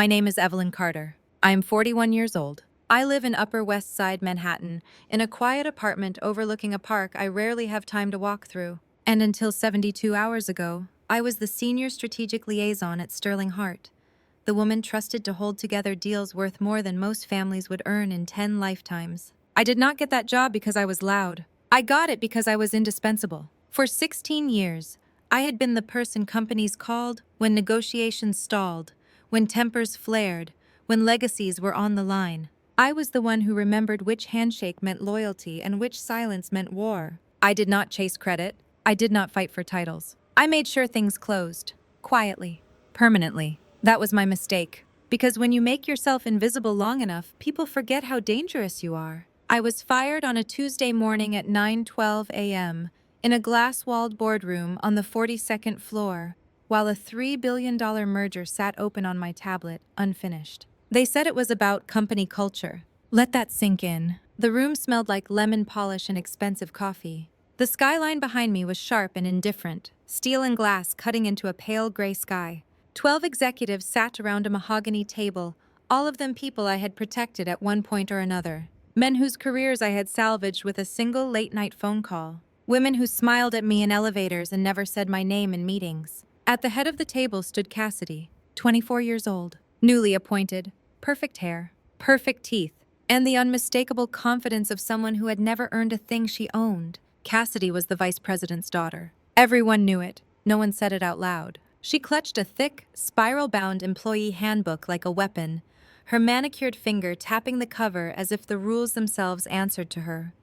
My name is Evelyn Carter. I am 41 years old. I live in Upper West Side Manhattan, in a quiet apartment overlooking a park I rarely have time to walk through. And until 72 hours ago, I was the senior strategic liaison at Sterling Hart, the woman trusted to hold together deals worth more than most families would earn in 10 lifetimes. I did not get that job because I was loud. I got it because I was indispensable. For 16 years, I had been the person companies called when negotiations stalled, when tempers flared, when legacies were on the line. I was the one who remembered which handshake meant loyalty and which silence meant war. I did not chase credit. I did not fight for titles. I made sure things closed. Quietly. Permanently. That was my mistake. Because when you make yourself invisible long enough, people forget how dangerous you are. I was fired on a Tuesday morning at 9:12 a.m. in a glass-walled boardroom on the 42nd floor, while a $3 billion merger sat open on my tablet, unfinished. They said it was about company culture. Let that sink in. The room smelled like lemon polish and expensive coffee. The skyline behind me was sharp and indifferent, steel and glass cutting into a pale gray sky. 12 executives sat around a mahogany table, all of them people I had protected at one point or another. Men whose careers I had salvaged with a single late-night phone call. Women who smiled at me in elevators and never said my name in meetings. At the head of the table stood Cassidy, 24 years old, newly appointed, perfect hair, perfect teeth, and the unmistakable confidence of someone who had never earned a thing she owned. Cassidy was the vice president's daughter. Everyone knew it. No one said it out loud. She clutched a thick, spiral-bound employee handbook like a weapon, her manicured finger tapping the cover as if the rules themselves answered to her.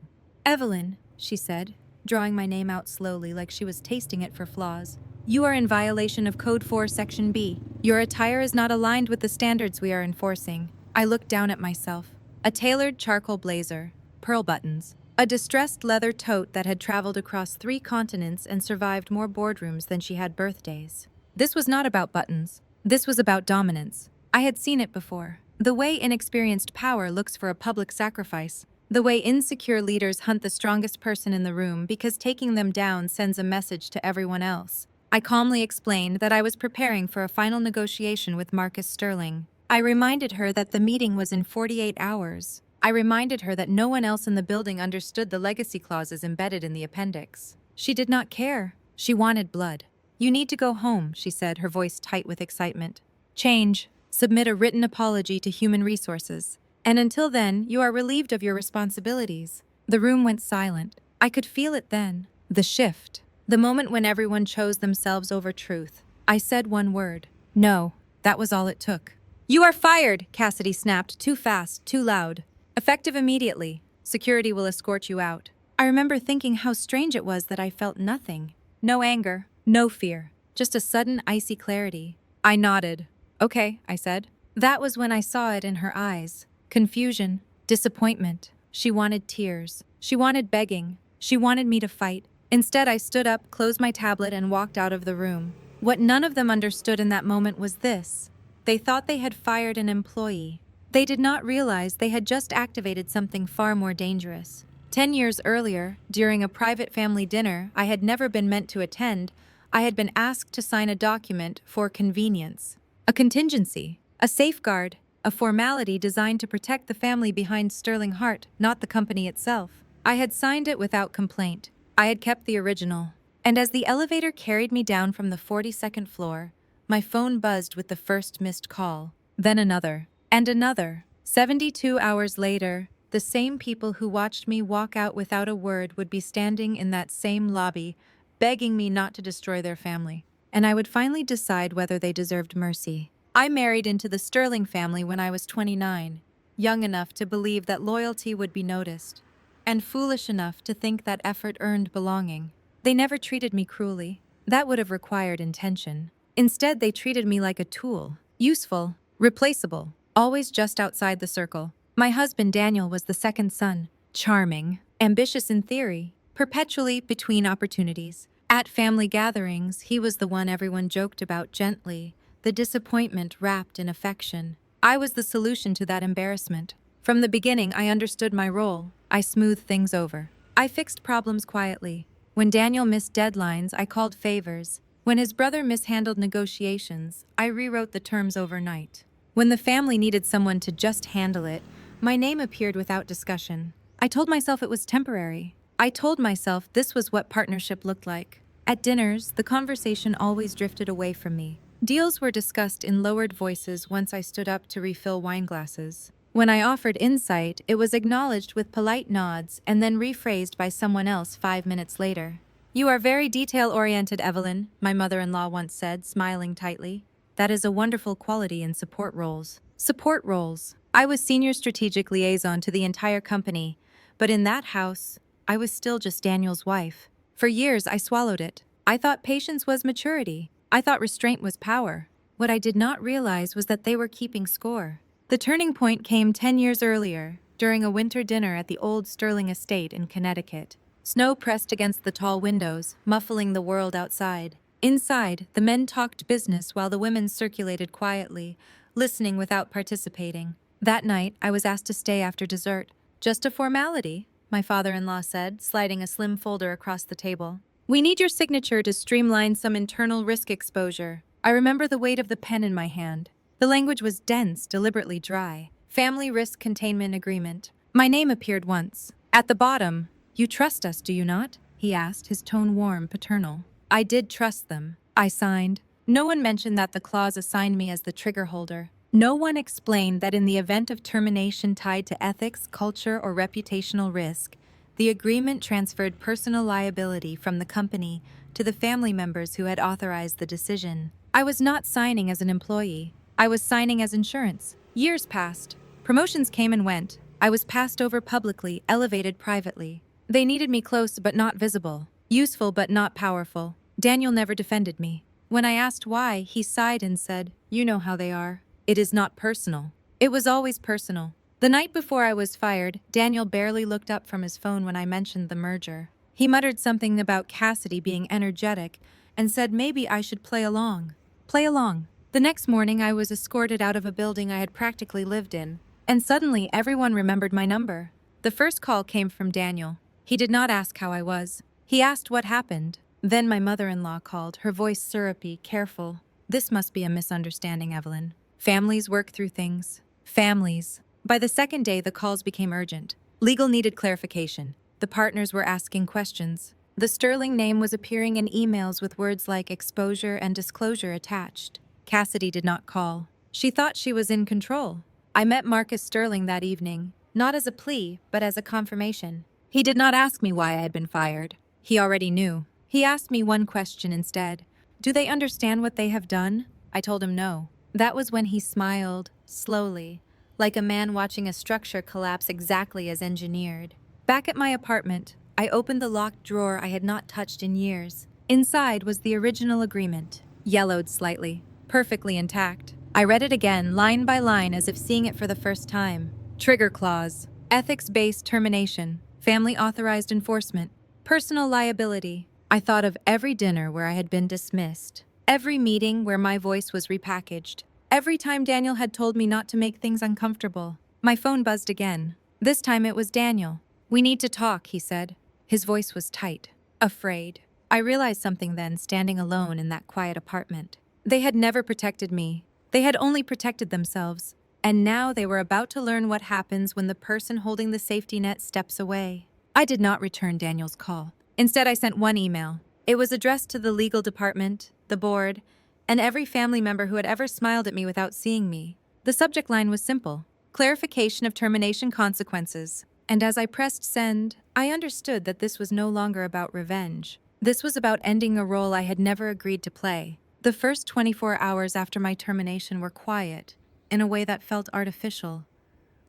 "Evelyn," she said, drawing my name out slowly like she was tasting it for flaws. "You are in violation of Code 4, Section B. Your attire is not aligned with the standards we are enforcing." I looked down at myself. A tailored charcoal blazer, pearl buttons, a distressed leather tote that had traveled across 3 continents and survived more boardrooms than she had birthdays. This was not about buttons. This was about dominance. I had seen it before. The way inexperienced power looks for a public sacrifice. The way insecure leaders hunt the strongest person in the room because taking them down sends a message to everyone else. I calmly explained that I was preparing for a final negotiation with Marcus Sterling. I reminded her that the meeting was in 48 hours. I reminded her that no one else in the building understood the legacy clauses embedded in the appendix. She did not care. She wanted blood. "You need to go home," she said, her voice tight with excitement. "Change. Submit a written apology to Human Resources. And until then, you are relieved of your responsibilities." The room went silent. I could feel it then. The shift. The moment when everyone chose themselves over truth. I said one word. No. That was all it took. "You are fired," Cassidy snapped, too fast, too loud. "Effective immediately. Security will escort you out." I remember thinking how strange it was that I felt nothing. No anger. No fear, just a sudden icy clarity. I nodded. "Okay," I said. That was when I saw it in her eyes. Confusion, disappointment. She wanted tears. She wanted begging. She wanted me to fight. Instead, I stood up, closed my tablet, and walked out of the room. What none of them understood in that moment was this. They thought they had fired an employee. They did not realize they had just activated something far more dangerous. 10 years earlier, during a private family dinner I had never been meant to attend, I had been asked to sign a document for convenience. A contingency, a safeguard, a formality designed to protect the family behind Sterling Hart, not the company itself. I had signed it without complaint. I had kept the original. And as the elevator carried me down from the 42nd floor, my phone buzzed with the first missed call. Then another. And another. 72 hours later, the same people who watched me walk out without a word would be standing in that same lobby, begging me not to destroy their family. And I would finally decide whether they deserved mercy. I married into the Sterling family when I was 29, young enough to believe that loyalty would be noticed, and foolish enough to think that effort earned belonging. They never treated me cruelly. That would have required intention. Instead, they treated me like a tool, useful, replaceable, always just outside the circle. My husband Daniel was the second son, charming, ambitious in theory, perpetually between opportunities. At family gatherings, he was the one everyone joked about gently, the disappointment wrapped in affection. I was the solution to that embarrassment. From the beginning, I understood my role. I smoothed things over. I fixed problems quietly. When Daniel missed deadlines, I called favors. When his brother mishandled negotiations, I rewrote the terms overnight. When the family needed someone to just handle it, my name appeared without discussion. I told myself it was temporary. I told myself this was what partnership looked like. At dinners, the conversation always drifted away from me. Deals were discussed in lowered voices once I stood up to refill wine glasses. When I offered insight, it was acknowledged with polite nods and then rephrased by someone else 5 minutes later. "You are very detail-oriented, Evelyn," my mother-in-law once said, smiling tightly. "That is a wonderful quality in support roles." Support roles. I was senior strategic liaison to the entire company, but in that house, I was still just Daniel's wife. For years, I swallowed it. I thought patience was maturity. I thought restraint was power. What I did not realize was that they were keeping score. The turning point came 10 years earlier, during a winter dinner at the old Sterling estate in Connecticut. Snow pressed against the tall windows, muffling the world outside. Inside, the men talked business while the women circulated quietly, listening without participating. That night, I was asked to stay after dessert. "Just a formality," my father-in-law said, sliding a slim folder across the table. "We need your signature to streamline some internal risk exposure." I remember the weight of the pen in my hand. The language was dense, deliberately dry. Family Risk Containment Agreement. My name appeared once. At the bottom, "You trust us, do you not?" he asked, his tone warm, paternal. I did trust them. I signed. No one mentioned that the clause assigned me as the trigger holder. No one explained that in the event of termination tied to ethics, culture, or reputational risk, the agreement transferred personal liability from the company to the family members who had authorized the decision. I was not signing as an employee. I was signing as insurance. Years passed. Promotions came and went. I was passed over publicly, elevated privately. They needed me close but not visible, useful but not powerful. Daniel never defended me. When I asked why, he sighed and said, "You know how they are. It is not personal." It was always personal. The night before I was fired, Daniel barely looked up from his phone when I mentioned the merger. He muttered something about Cassidy being energetic and said maybe I should play along. Play along. The next morning, I was escorted out of a building I had practically lived in, and suddenly everyone remembered my number. The first call came from Daniel. He did not ask how I was. He asked what happened. Then my mother-in-law called, her voice syrupy, careful. "This must be a misunderstanding, Evelyn. Families work through things. Families." By the second day, the calls became urgent. Legal needed clarification. The partners were asking questions. The Sterling name was appearing in emails with words like exposure and disclosure attached. Cassidy did not call. She thought she was in control. I met Marcus Sterling that evening, not as a plea, but as a confirmation. He did not ask me why I had been fired. He already knew. He asked me one question instead. "Do they understand what they have done?" I told him no. That was when he smiled, slowly, like a man watching a structure collapse exactly as engineered. Back at my apartment, I opened the locked drawer I had not touched in years. Inside was the original agreement, yellowed slightly, perfectly intact. I read it again, line by line, as if seeing it for the first time. Trigger clause, ethics-based termination, family-authorized enforcement, personal liability. I thought of every dinner where I had been dismissed, every meeting where my voice was repackaged, every time Daniel had told me not to make things uncomfortable. My phone buzzed again. This time it was Daniel. "We need to talk," he said. His voice was tight, afraid. I realized something then, standing alone in that quiet apartment. They had never protected me. They had only protected themselves. And now they were about to learn what happens when the person holding the safety net steps away. I did not return Daniel's call. Instead, I sent one email. It was addressed to the legal department, the board, and every family member who had ever smiled at me without seeing me. The subject line was simple: clarification of termination consequences. And as I pressed send, I understood that this was no longer about revenge. This was about ending a role I had never agreed to play. The first 24 hours after my termination were quiet, in a way that felt artificial,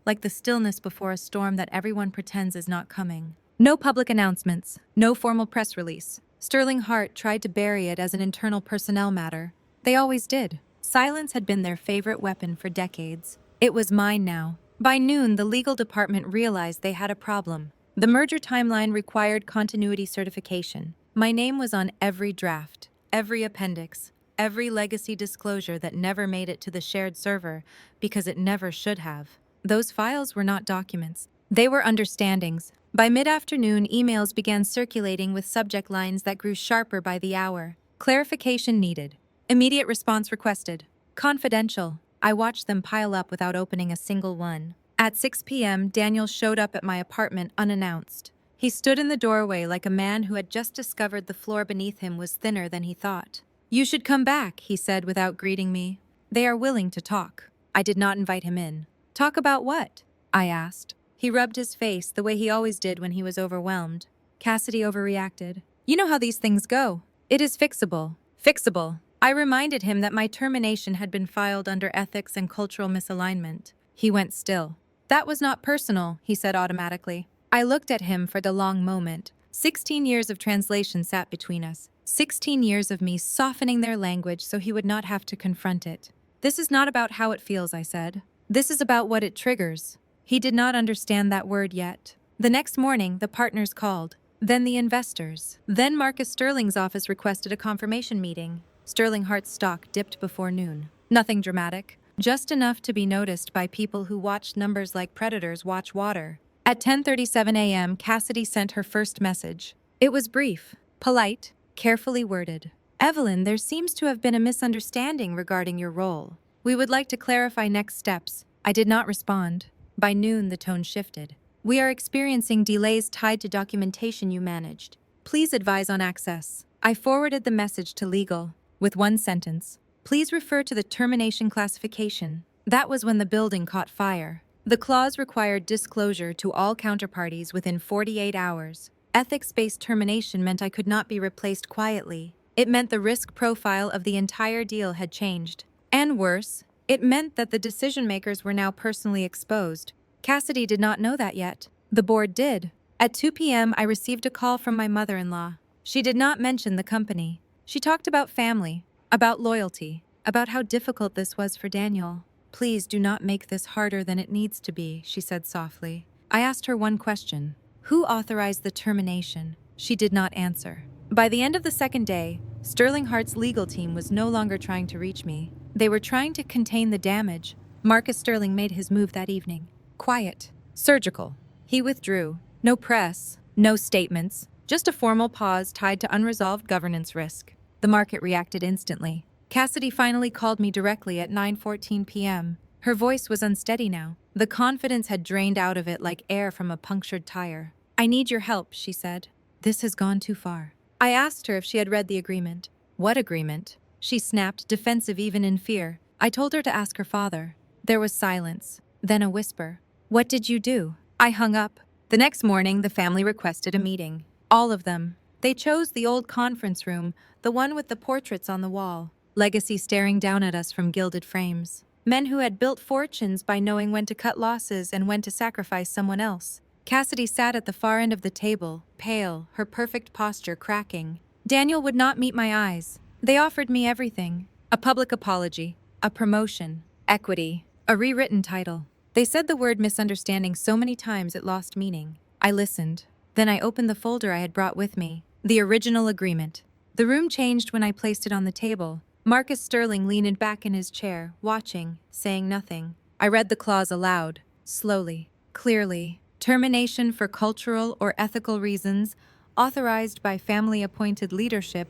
like the stillness before a storm that everyone pretends is not coming. No public announcements, no formal press release. Sterling Hart tried to bury it as an internal personnel matter. They always did. Silence had been their favorite weapon for decades. It was mine now. By noon, the legal department realized they had a problem. The merger timeline required continuity certification. My name was on every draft, every appendix, every legacy disclosure that never made it to the shared server because it never should have. Those files were not documents. They were understandings. By mid-afternoon, emails began circulating with subject lines that grew sharper by the hour. Clarification needed. Immediate response requested. Confidential. I watched them pile up without opening a single one. At 6 p.m., Daniel showed up at my apartment unannounced. He stood in the doorway like a man who had just discovered the floor beneath him was thinner than he thought. "You should come back," he said without greeting me. "They are willing to talk." I did not invite him in. "Talk about what?" I asked. He rubbed his face the way he always did when he was overwhelmed. Cassidy overreacted. "You know how these things go. It is fixable." Fixable. I reminded him that my termination had been filed under ethics and cultural misalignment. He went still. "That was not personal," he said automatically. I looked at him for the long moment. 16 years of translation sat between us. 16 years of me softening their language so he would not have to confront it. "This is not about how it feels," I said. "This is about what it triggers." He did not understand that word yet. The next morning, the partners called. Then the investors. Then Marcus Sterling's office requested a confirmation meeting. Sterling Hart's stock dipped before noon. Nothing dramatic. Just enough to be noticed by people who watched numbers like predators watch water. At 10:37 a.m., Cassidy sent her first message. It was brief, polite, carefully worded. "Evelyn, there seems to have been a misunderstanding regarding your role. We would like to clarify next steps." I did not respond. By noon, the tone shifted. "We are experiencing delays tied to documentation you managed. Please advise on access." I forwarded the message to legal, with one sentence. "Please refer to the termination classification." That was when the building caught fire. The clause required disclosure to all counterparties within 48 hours. Ethics-based termination meant I could not be replaced quietly. It meant the risk profile of the entire deal had changed. And worse, it meant that the decision-makers were now personally exposed. Cassidy did not know that yet. The board did. At 2 p.m., I received a call from my mother-in-law. She did not mention the company. She talked about family, about loyalty, about how difficult this was for Daniel. "Please do not make this harder than it needs to be," she said softly. I asked her one question. Who authorized the termination? She did not answer. By the end of the second day, Sterling Hart's legal team was no longer trying to reach me. They were trying to contain the damage. Marcus Sterling made his move that evening. Quiet. Surgical. He withdrew. No press. No statements. Just a formal pause tied to unresolved governance risk. The market reacted instantly. Cassidy finally called me directly at 9:14 p.m. Her voice was unsteady now. The confidence had drained out of it like air from a punctured tire. "I need your help," she said. "This has gone too far." I asked her if she had read the agreement. "What agreement?" She snapped, defensive even in fear. I told her to ask her father. There was silence, then a whisper. "What did you do?" I hung up. The next morning, the family requested a meeting. All of them. They chose the old conference room, the one with the portraits on the wall. Legacy staring down at us from gilded frames. Men who had built fortunes by knowing when to cut losses and when to sacrifice someone else. Cassidy sat at the far end of the table, pale, her perfect posture cracking. Daniel would not meet my eyes. They offered me everything. A public apology, a promotion, equity, a rewritten title. They said the word misunderstanding so many times it lost meaning. I listened. Then I opened the folder I had brought with me. The original agreement. The room changed when I placed it on the table. Marcus Sterling leaned back in his chair, watching, saying nothing. I read the clause aloud, slowly, clearly. Termination for cultural or ethical reasons, authorized by family-appointed leadership,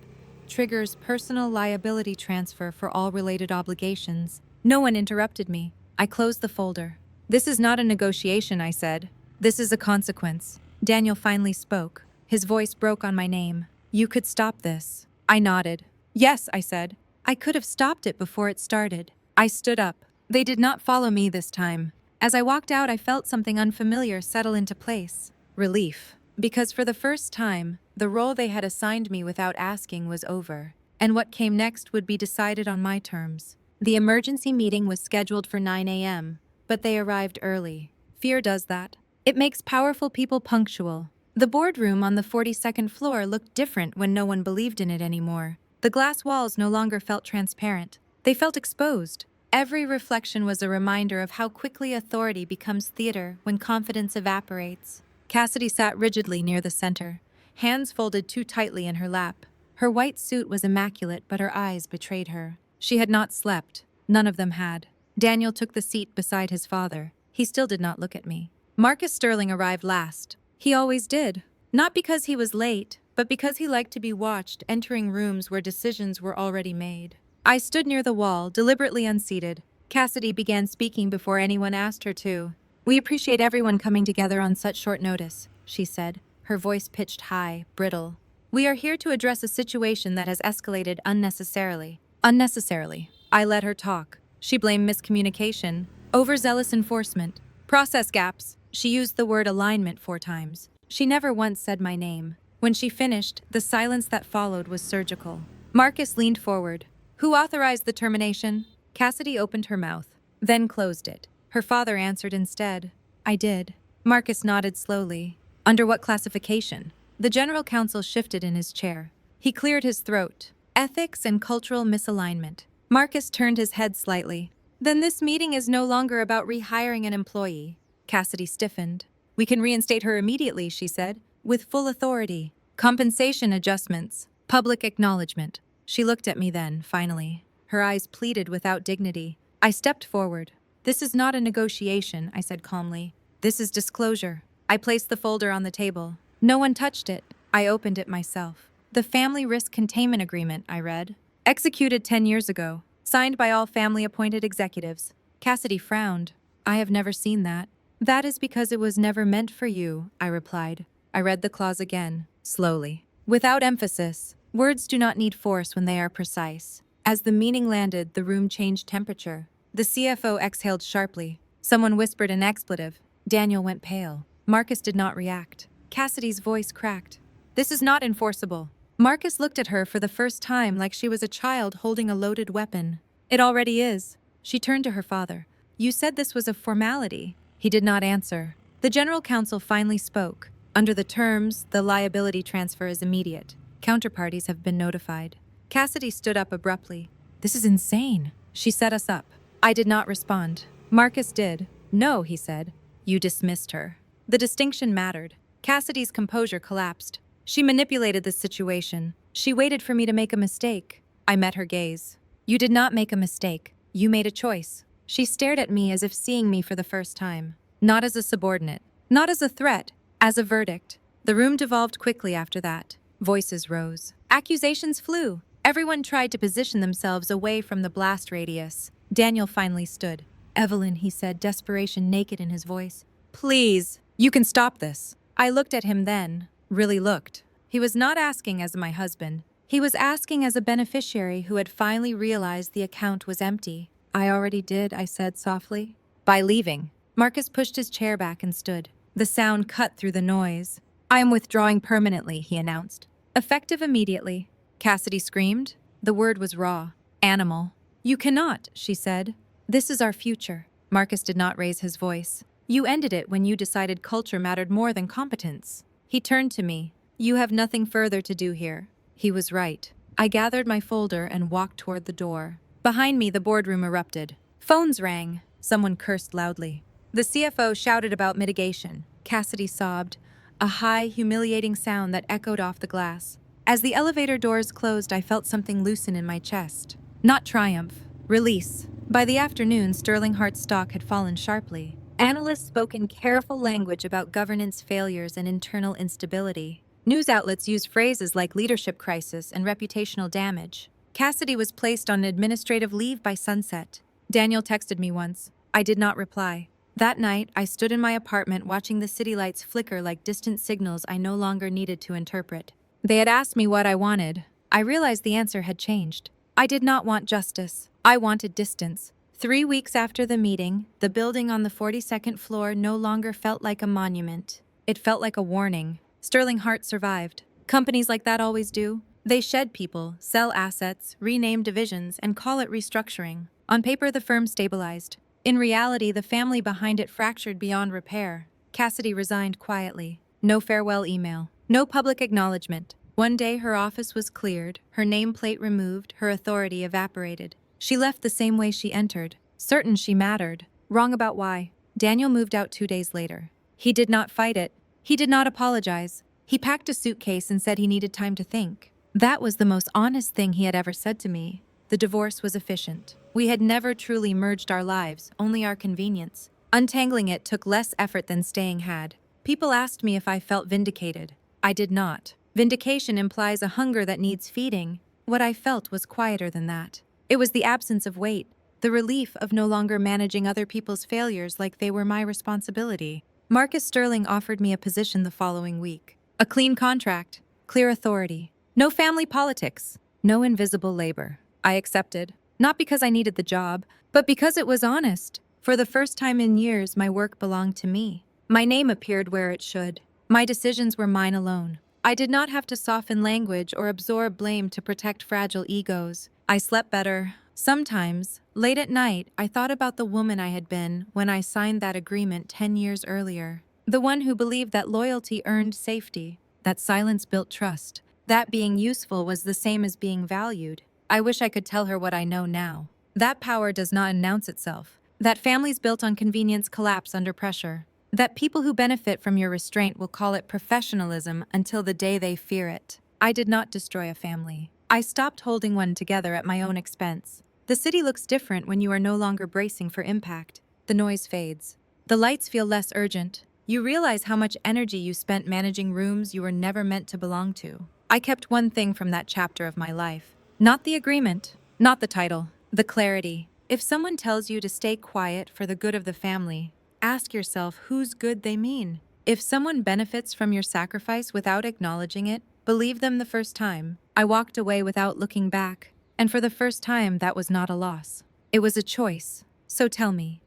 triggers personal liability transfer for all related obligations. No one interrupted me. I closed the folder. "This is not a negotiation," I said. "This is a consequence." Daniel finally spoke. His voice broke on my name. "You could stop this." I nodded. "Yes," I said. "I could have stopped it before it started." I stood up. They did not follow me this time. As I walked out, I felt something unfamiliar settle into place. Relief. Because for the first time, the role they had assigned me without asking was over, and what came next would be decided on my terms. The emergency meeting was scheduled for 9 a.m., but they arrived early. Fear does that. It makes powerful people punctual. The boardroom on the 42nd floor looked different when no one believed in it anymore. The glass walls no longer felt transparent. They felt exposed. Every reflection was a reminder of how quickly authority becomes theater when confidence evaporates. Cassidy sat rigidly near the center, hands folded too tightly in her lap. Her white suit was immaculate, but her eyes betrayed her. She had not slept. None of them had. Daniel took the seat beside his father. He still did not look at me. Marcus Sterling arrived last. He always did. Not because he was late, but because he liked to be watched entering rooms where decisions were already made. I stood near the wall, deliberately unseated. Cassidy began speaking before anyone asked her to. "We appreciate everyone coming together on such short notice," she said, her voice pitched high, brittle. "We are here to address a situation that has escalated unnecessarily." Unnecessarily. I let her talk. She blamed miscommunication, overzealous enforcement, process gaps. She used the word alignment 4 times. She never once said my name. When she finished, the silence that followed was surgical. Marcus leaned forward. "Who authorized the termination?" Cassidy opened her mouth, then closed it. Her father answered instead. "I did." Marcus nodded slowly. "Under what classification?" The general counsel shifted in his chair. He cleared his throat. "Ethics and cultural misalignment." Marcus turned his head slightly. "Then this meeting is no longer about rehiring an employee." Cassidy stiffened. "We can reinstate her immediately," she said, "with full authority. Compensation adjustments. Public acknowledgement." She looked at me then, finally. Her eyes pleaded without dignity. I stepped forward. "This is not a negotiation," I said calmly. "This is disclosure." I placed the folder on the table. No one touched it. I opened it myself. "The Family Risk Containment Agreement," I read. "Executed 10 years ago. Signed by all family-appointed executives." Cassidy frowned. "I have never seen that." "That is because it was never meant for you," I replied. I read the clause again, slowly, without emphasis. Words do not need force when they are precise. As the meaning landed, the room changed temperature. The CFO exhaled sharply. Someone whispered an expletive. Daniel went pale. Marcus did not react. Cassidy's voice cracked. "This is not enforceable." Marcus looked at her for the first time like she was a child holding a loaded weapon. "It already is." She turned to her father. "You said this was a formality." He did not answer. The general counsel finally spoke. "Under the terms, the liability transfer is immediate. Counterparties have been notified." Cassidy stood up abruptly. "This is insane." "She set us up." I did not respond. Marcus did. "No," he said. "You dismissed her." The distinction mattered. Cassidy's composure collapsed. She manipulated the situation. She waited for me to make a mistake. I met her gaze. "You did not make a mistake. You made a choice." She stared at me as if seeing me for the first time. Not as a subordinate. Not as a threat. As a verdict. The room devolved quickly after that. Voices rose. Accusations flew. Everyone tried to position themselves away from the blast radius. Daniel finally stood. "Evelyn," he said, desperation naked in his voice. "Please, you can stop this." I looked at him then. Really looked. He was not asking as my husband. He was asking as a beneficiary who had finally realized the account was empty. "I already did," I said softly. "By leaving." Marcus pushed his chair back and stood. The sound cut through the noise. "I am withdrawing permanently," he announced. "Effective immediately." Cassidy screamed. The word was raw. Animal. "You cannot," she said. "This is our future." Marcus did not raise his voice. "You ended it when you decided culture mattered more than competence." He turned to me. "You have nothing further to do here." He was right. I gathered my folder and walked toward the door. Behind me, the boardroom erupted. Phones rang. Someone cursed loudly. The CFO shouted about mitigation. Cassidy sobbed, a high, humiliating sound that echoed off the glass. As the elevator doors closed, I felt something loosen in my chest. Not triumph. Release. By the afternoon, Sterling Hart's stock had fallen sharply. Analysts spoke in careful language about governance failures and internal instability. News outlets used phrases like leadership crisis and reputational damage. Cassidy was placed on administrative leave by sunset. Daniel texted me once. I did not reply. That night, I stood in my apartment watching the city lights flicker like distant signals I no longer needed to interpret. They had asked me what I wanted. I realized the answer had changed. I did not want justice. I wanted distance. 3 weeks after the meeting, the building on the 42nd floor no longer felt like a monument. It felt like a warning. Sterling Hart survived. Companies like that always do. They shed people, sell assets, rename divisions, and call it restructuring. On paper, the firm stabilized. In reality, the family behind it fractured beyond repair. Cassidy resigned quietly. No farewell email. No public acknowledgement. One day, her office was cleared, her nameplate removed, her authority evaporated. She left the same way she entered, certain she mattered, wrong about why. Daniel moved out 2 days later. He did not fight it. He did not apologize. He packed a suitcase and said he needed time to think. That was the most honest thing he had ever said to me. The divorce was efficient. We had never truly merged our lives, only our convenience. Untangling it took less effort than staying had. People asked me if I felt vindicated. I did not. Vindication implies a hunger that needs feeding. What I felt was quieter than that. It was the absence of weight. The relief of no longer managing other people's failures like they were my responsibility. Marcus Sterling offered me a position the following week. A clean contract, clear authority, no family politics, no invisible labor. I accepted, not because I needed the job, but because it was honest. For the first time in years, my work belonged to me. My name appeared where it should. My decisions were mine alone. I did not have to soften language or absorb blame to protect fragile egos. I slept better. Sometimes, late at night, I thought about the woman I had been when I signed that agreement 10 years earlier. The one who believed that loyalty earned safety, that silence built trust, that being useful was the same as being valued. I wish I could tell her what I know now. That power does not announce itself. That families built on convenience collapse under pressure. That people who benefit from your restraint will call it professionalism until the day they fear it. I did not destroy a family. I stopped holding one together at my own expense. The city looks different when you are no longer bracing for impact. The noise fades. The lights feel less urgent. You realize how much energy you spent managing rooms you were never meant to belong to. I kept one thing from that chapter of my life. Not the agreement, not the title, the clarity. If someone tells you to stay quiet for the good of the family, ask yourself whose good they mean. If someone benefits from your sacrifice without acknowledging it, believe them the first time. I walked away without looking back, and for the first time that was not a loss. It was a choice. So tell me,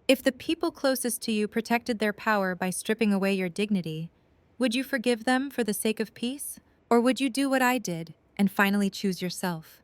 if the people closest to you protected their power by stripping away your dignity, would you forgive them for the sake of peace? Or would you do what I did and finally choose yourself?